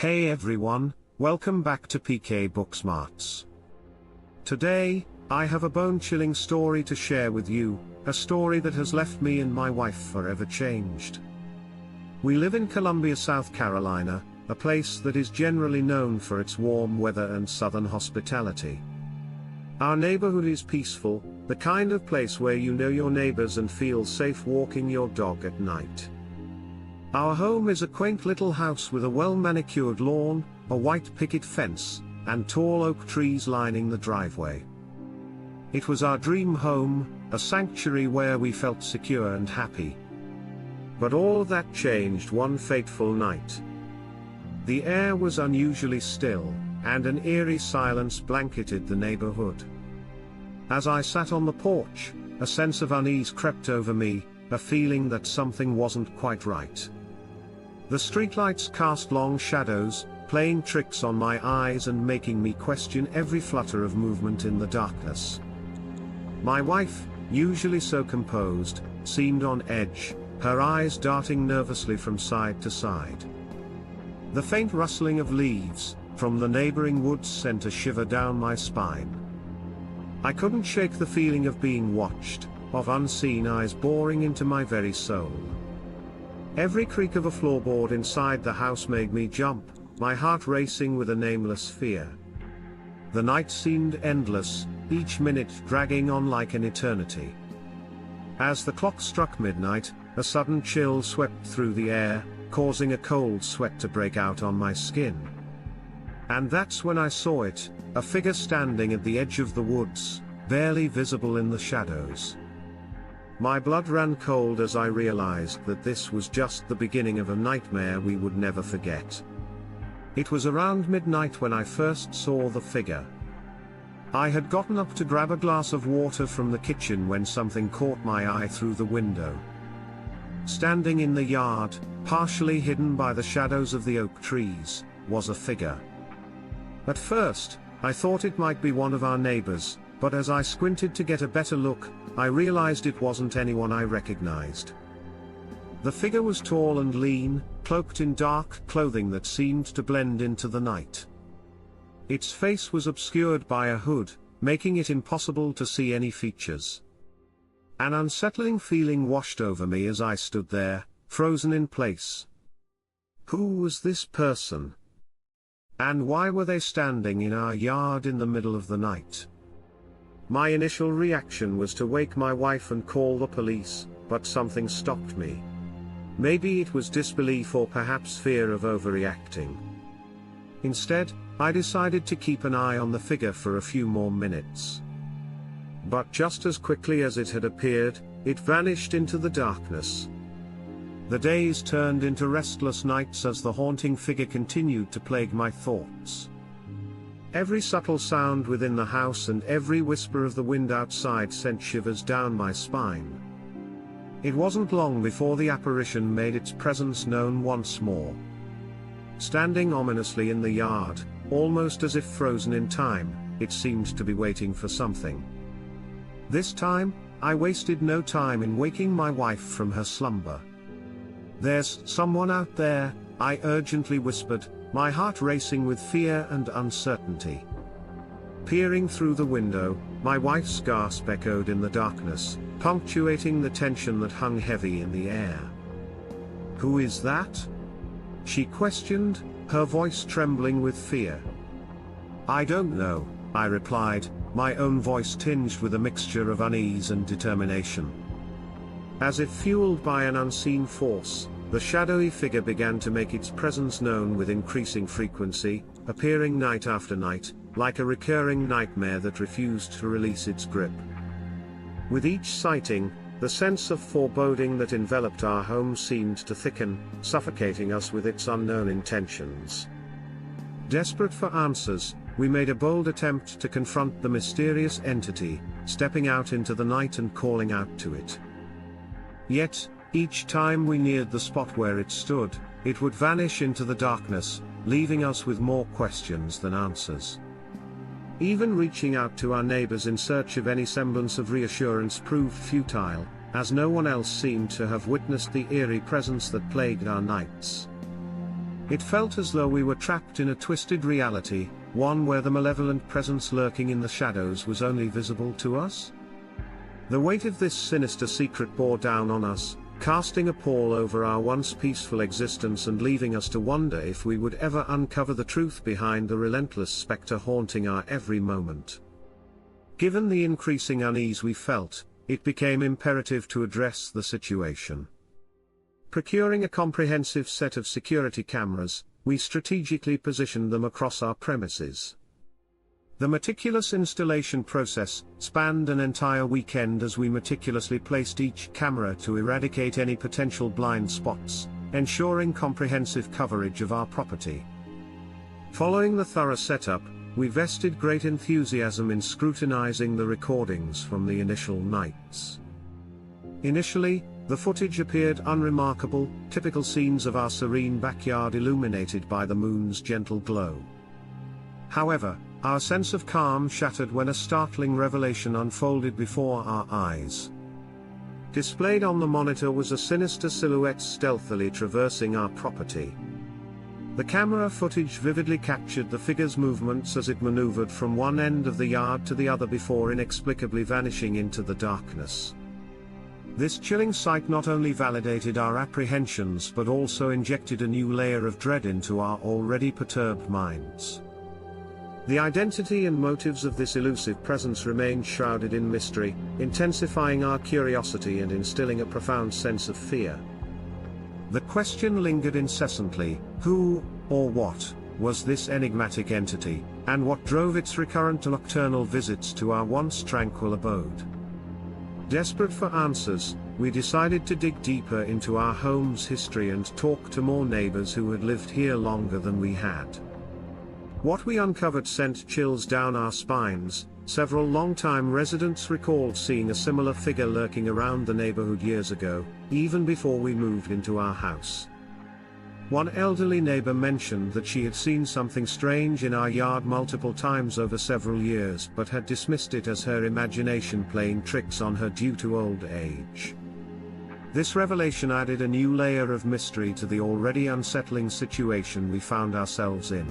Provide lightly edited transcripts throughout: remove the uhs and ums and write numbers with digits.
Hey everyone, welcome back to PK Booksmarts. Today, I have a bone-chilling story to share with you, a story that has left me and my wife forever changed. We live in Columbia, South Carolina, a place that is generally known for its warm weather and southern hospitality. Our neighborhood is peaceful, the kind of place where you know your neighbors and feel safe walking your dog at night. Our home is a quaint little house with a well-manicured lawn, a white picket fence, and tall oak trees lining the driveway. It was our dream home, a sanctuary where we felt secure and happy. But all of that changed one fateful night. The air was unusually still, and an eerie silence blanketed the neighborhood. As I sat on the porch, a sense of unease crept over me, a feeling that something wasn't quite right. The streetlights cast long shadows, playing tricks on my eyes and making me question every flutter of movement in the darkness. My wife, usually so composed, seemed on edge, her eyes darting nervously from side to side. The faint rustling of leaves from the neighboring woods sent a shiver down my spine. I couldn't shake the feeling of being watched, of unseen eyes boring into my very soul. Every creak of a floorboard inside the house made me jump, my heart racing with a nameless fear. The night seemed endless, each minute dragging on like an eternity. As the clock struck midnight, a sudden chill swept through the air, causing a cold sweat to break out on my skin. And that's when I saw it, a figure standing at the edge of the woods, barely visible in the shadows. My blood ran cold as I realized that this was just the beginning of a nightmare we would never forget. It was around midnight when I first saw the figure. I had gotten up to grab a glass of water from the kitchen when something caught my eye through the window. Standing in the yard, partially hidden by the shadows of the oak trees, was a figure. At first, I thought it might be one of our neighbors, but as I squinted to get a better look, I realized it wasn't anyone I recognized. The figure was tall and lean, cloaked in dark clothing that seemed to blend into the night. Its face was obscured by a hood, making it impossible to see any features. An unsettling feeling washed over me as I stood there, frozen in place. Who was this person? And why were they standing in our yard in the middle of the night? My initial reaction was to wake my wife and call the police, but something stopped me. Maybe it was disbelief or perhaps fear of overreacting. Instead, I decided to keep an eye on the figure for a few more minutes. But just as quickly as it had appeared, it vanished into the darkness. The days turned into restless nights as the haunting figure continued to plague my thoughts. Every subtle sound within the house and every whisper of the wind outside sent shivers down my spine. It wasn't long before the apparition made its presence known once more. Standing ominously in the yard, almost as if frozen in time, it seemed to be waiting for something. This time, I wasted no time in waking my wife from her slumber. "There's someone out there," I urgently whispered, my heart racing with fear and uncertainty. Peering through the window, my wife's gasp echoed in the darkness, punctuating the tension that hung heavy in the air. "Who is that?" she questioned, her voice trembling with fear. "I don't know," I replied, my own voice tinged with a mixture of unease and determination. As if fueled by an unseen force, the shadowy figure began to make its presence known with increasing frequency, appearing night after night, like a recurring nightmare that refused to release its grip. With each sighting, the sense of foreboding that enveloped our home seemed to thicken, suffocating us with its unknown intentions. Desperate for answers, we made a bold attempt to confront the mysterious entity, stepping out into the night and calling out to it. Yet, each time we neared the spot where it stood, it would vanish into the darkness, leaving us with more questions than answers. Even reaching out to our neighbors in search of any semblance of reassurance proved futile, as no one else seemed to have witnessed the eerie presence that plagued our nights. It felt as though we were trapped in a twisted reality, one where the malevolent presence lurking in the shadows was only visible to us. The weight of this sinister secret bore down on us, casting a pall over our once peaceful existence and leaving us to wonder if we would ever uncover the truth behind the relentless spectre haunting our every moment. Given the increasing unease we felt, it became imperative to address the situation. Procuring a comprehensive set of security cameras, we strategically positioned them across our premises. The meticulous installation process spanned an entire weekend as we meticulously placed each camera to eradicate any potential blind spots, ensuring comprehensive coverage of our property. Following the thorough setup, we vested great enthusiasm in scrutinizing the recordings from the initial nights. Initially, the footage appeared unremarkable, typical scenes of our serene backyard illuminated by the moon's gentle glow. However, our sense of calm shattered when a startling revelation unfolded before our eyes. Displayed on the monitor was a sinister silhouette stealthily traversing our property. The camera footage vividly captured the figure's movements as it maneuvered from one end of the yard to the other before inexplicably vanishing into the darkness. This chilling sight not only validated our apprehensions but also injected a new layer of dread into our already perturbed minds. The identity and motives of this elusive presence remained shrouded in mystery, intensifying our curiosity and instilling a profound sense of fear. The question lingered incessantly: who, or what, was this enigmatic entity, and what drove its recurrent nocturnal visits to our once tranquil abode? Desperate for answers, we decided to dig deeper into our home's history and talk to more neighbors who had lived here longer than we had. What we uncovered sent chills down our spines. Several longtime residents recalled seeing a similar figure lurking around the neighborhood years ago, even before we moved into our house. One elderly neighbor mentioned that she had seen something strange in our yard multiple times over several years but had dismissed it as her imagination playing tricks on her due to old age. This revelation added a new layer of mystery to the already unsettling situation we found ourselves in.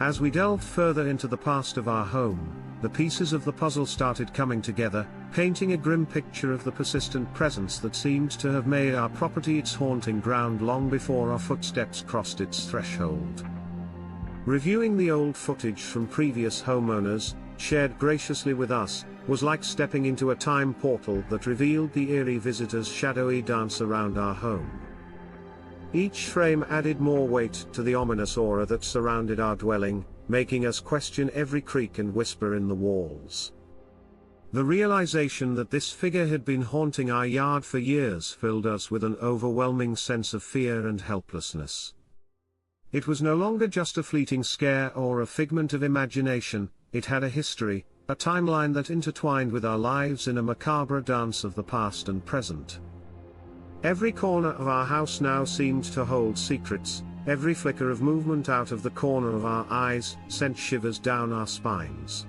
As we delved further into the past of our home, the pieces of the puzzle started coming together, painting a grim picture of the persistent presence that seemed to have made our property its haunting ground long before our footsteps crossed its threshold. Reviewing the old footage from previous homeowners, shared graciously with us, was like stepping into a time portal that revealed the eerie visitor's shadowy dance around our home. Each frame added more weight to the ominous aura that surrounded our dwelling, making us question every creak and whisper in the walls. The realization that this figure had been haunting our yard for years filled us with an overwhelming sense of fear and helplessness. It was no longer just a fleeting scare or a figment of imagination, it had a history, a timeline that intertwined with our lives in a macabre dance of the past and present. Every corner of our house now seemed to hold secrets. Every flicker of movement out of the corner of our eyes sent shivers down our spines.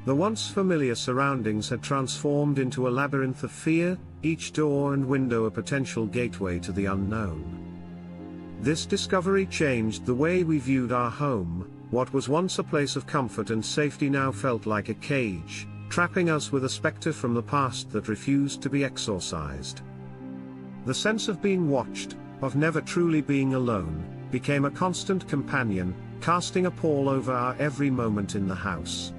The once familiar surroundings had transformed into a labyrinth of fear, each door and window a potential gateway to the unknown. This discovery changed the way we viewed our home. What was once a place of comfort and safety now felt like a cage, trapping us with a spectre from the past that refused to be exorcised. The sense of being watched, of never truly being alone, became a constant companion, casting a pall over our every moment in the house.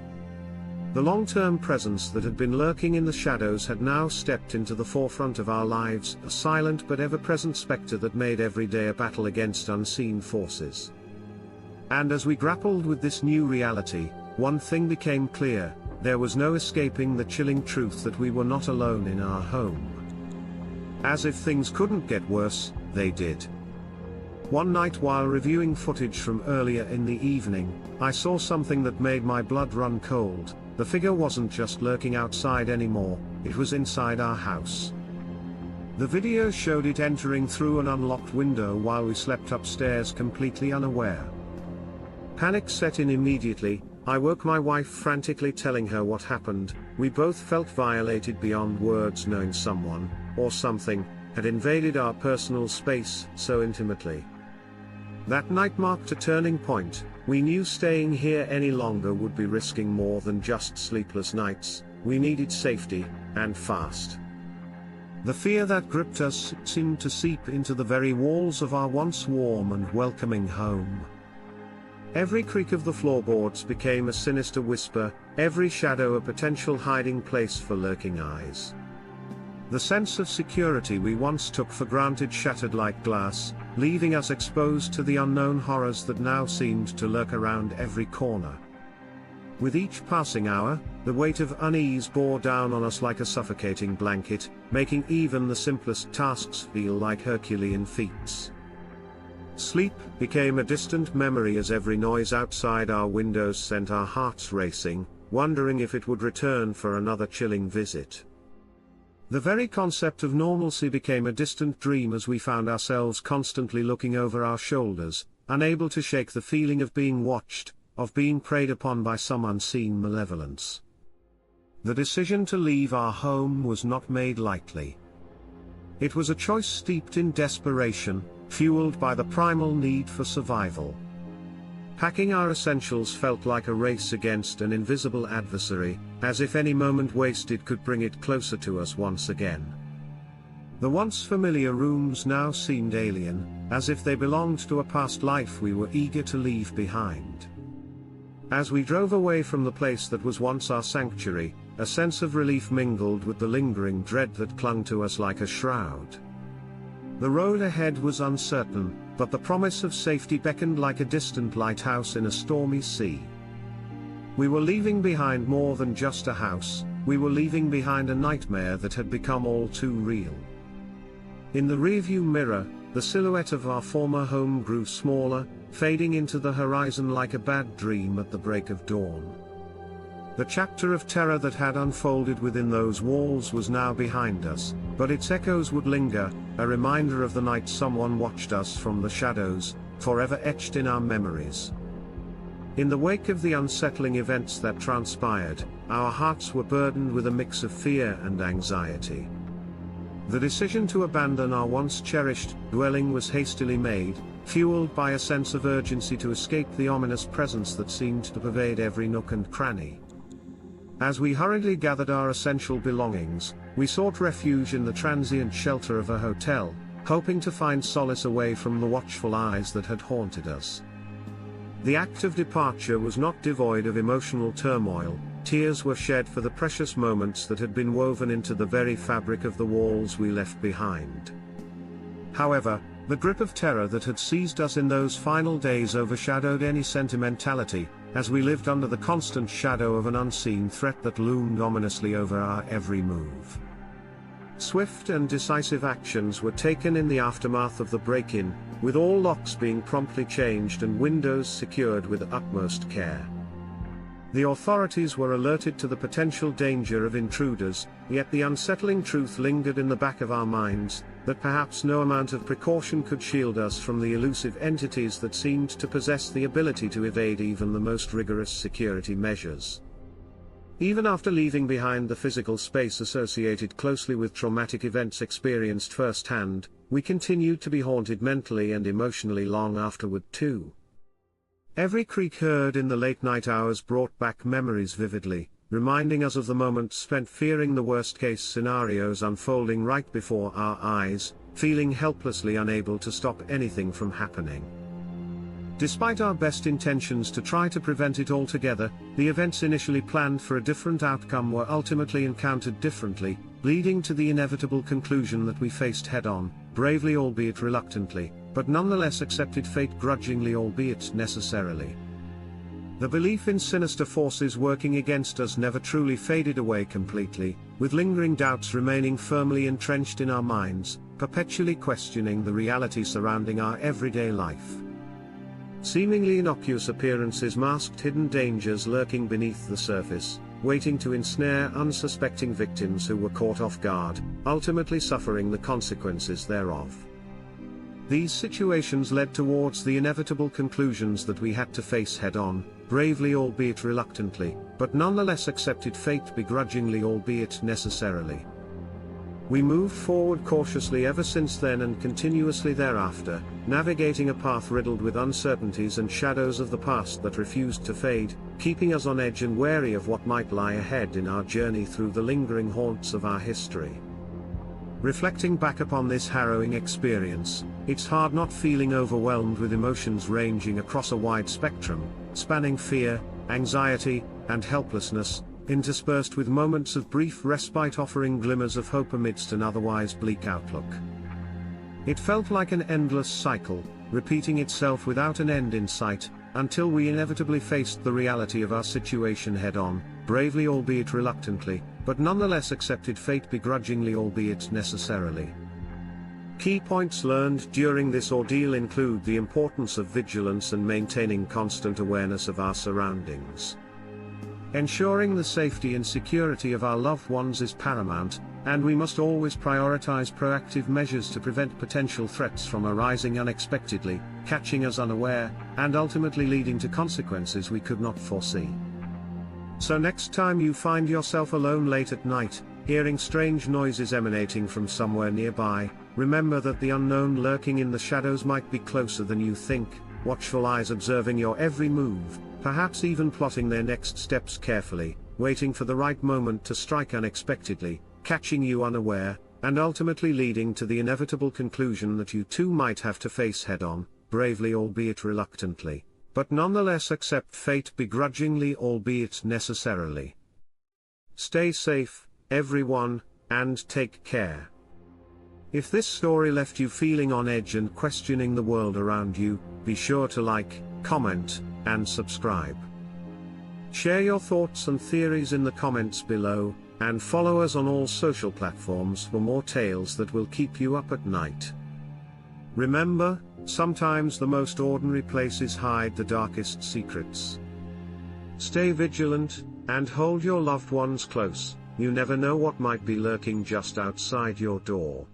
The long-term presence that had been lurking in the shadows had now stepped into the forefront of our lives, a silent but ever-present spectre that made every day a battle against unseen forces. And as we grappled with this new reality, one thing became clear: there was no escaping the chilling truth that we were not alone in our home. As if things couldn't get worse, they did. One night while reviewing footage from earlier in the evening, I saw something that made my blood run cold. The figure wasn't just lurking outside anymore, it was inside our house. The video showed it entering through an unlocked window while we slept upstairs completely unaware. Panic set in immediately. I woke my wife frantically telling her what happened. We both felt violated beyond words, knowing someone, or something, had invaded our personal space so intimately. That night marked a turning point. We knew staying here any longer would be risking more than just sleepless nights. We needed safety, and fast. The fear that gripped us seemed to seep into the very walls of our once warm and welcoming home. Every creak of the floorboards became a sinister whisper, every shadow a potential hiding place for lurking eyes. The sense of security we once took for granted shattered like glass, leaving us exposed to the unknown horrors that now seemed to lurk around every corner. With each passing hour, the weight of unease bore down on us like a suffocating blanket, making even the simplest tasks feel like Herculean feats. Sleep became a distant memory as every noise outside our windows sent our hearts racing, wondering if it would return for another chilling visit. The very concept of normalcy became a distant dream as we found ourselves constantly looking over our shoulders, unable to shake the feeling of being watched, of being preyed upon by some unseen malevolence. The decision to leave our home was not made lightly. It was a choice steeped in desperation, fueled by the primal need for survival. Packing our essentials felt like a race against an invisible adversary, as if any moment wasted could bring it closer to us once again. The once familiar rooms now seemed alien, as if they belonged to a past life we were eager to leave behind. As we drove away from the place that was once our sanctuary, a sense of relief mingled with the lingering dread that clung to us like a shroud. The road ahead was uncertain, but the promise of safety beckoned like a distant lighthouse in a stormy sea. We were leaving behind more than just a house, we were leaving behind a nightmare that had become all too real. In the rearview mirror, the silhouette of our former home grew smaller, fading into the horizon like a bad dream at the break of dawn. The chapter of terror that had unfolded within those walls was now behind us, but its echoes would linger, a reminder of the night someone watched us from the shadows, forever etched in our memories. In the wake of the unsettling events that transpired, our hearts were burdened with a mix of fear and anxiety. The decision to abandon our once cherished dwelling was hastily made, fueled by a sense of urgency to escape the ominous presence that seemed to pervade every nook and cranny. As we hurriedly gathered our essential belongings, we sought refuge in the transient shelter of a hotel, hoping to find solace away from the watchful eyes that had haunted us. The act of departure was not devoid of emotional turmoil. Tears were shed for the precious moments that had been woven into the very fabric of the walls we left behind. However, the grip of terror that had seized us in those final days overshadowed any sentimentality, as we lived under the constant shadow of an unseen threat that loomed ominously over our every move. Swift and decisive actions were taken in the aftermath of the break-in, with all locks being promptly changed and windows secured with utmost care. The authorities were alerted to the potential danger of intruders, yet the unsettling truth lingered in the back of our minds, that perhaps no amount of precaution could shield us from the elusive entities that seemed to possess the ability to evade even the most rigorous security measures. Even after leaving behind the physical space associated closely with traumatic events experienced firsthand, we continued to be haunted mentally and emotionally long afterward too. Every creak heard in the late-night hours brought back memories vividly, reminding us of the moments spent fearing the worst-case scenarios unfolding right before our eyes, feeling helplessly unable to stop anything from happening. Despite our best intentions to try to prevent it altogether, the events initially planned for a different outcome were ultimately encountered differently, leading to the inevitable conclusion that we faced head-on, bravely albeit reluctantly, but nonetheless accepted fate grudgingly albeit necessarily. The belief in sinister forces working against us never truly faded away completely, with lingering doubts remaining firmly entrenched in our minds, perpetually questioning the reality surrounding our everyday life. Seemingly innocuous appearances masked hidden dangers lurking beneath the surface, waiting to ensnare unsuspecting victims who were caught off guard, ultimately suffering the consequences thereof. These situations led towards the inevitable conclusions that we had to face head-on, bravely albeit reluctantly, but nonetheless accepted fate begrudgingly albeit necessarily. We moved forward cautiously ever since then and continuously thereafter, navigating a path riddled with uncertainties and shadows of the past that refused to fade, keeping us on edge and wary of what might lie ahead in our journey through the lingering haunts of our history. Reflecting back upon this harrowing experience, it's hard not feeling overwhelmed with emotions ranging across a wide spectrum, spanning fear, anxiety, and helplessness, interspersed with moments of brief respite offering glimmers of hope amidst an otherwise bleak outlook. It felt like an endless cycle, repeating itself without an end in sight, until we inevitably faced the reality of our situation head-on, bravely albeit reluctantly, but nonetheless accepted fate begrudgingly albeit necessarily. Key points learned during this ordeal include the importance of vigilance and maintaining constant awareness of our surroundings. Ensuring the safety and security of our loved ones is paramount, and we must always prioritize proactive measures to prevent potential threats from arising unexpectedly, catching us unaware, and ultimately leading to consequences we could not foresee. So next time you find yourself alone late at night, hearing strange noises emanating from somewhere nearby, remember that the unknown lurking in the shadows might be closer than you think, watchful eyes observing your every move, perhaps even plotting their next steps carefully, waiting for the right moment to strike unexpectedly, catching you unaware, and ultimately leading to the inevitable conclusion that you too might have to face head-on, bravely albeit reluctantly, but nonetheless accept fate begrudgingly albeit necessarily. Stay safe, everyone, and take care. If this story left you feeling on edge and questioning the world around you, be sure to like, comment, and subscribe. Share your thoughts and theories in the comments below, and follow us on all social platforms for more tales that will keep you up at night. Remember, sometimes the most ordinary places hide the darkest secrets. Stay vigilant, and hold your loved ones close, you never know what might be lurking just outside your door.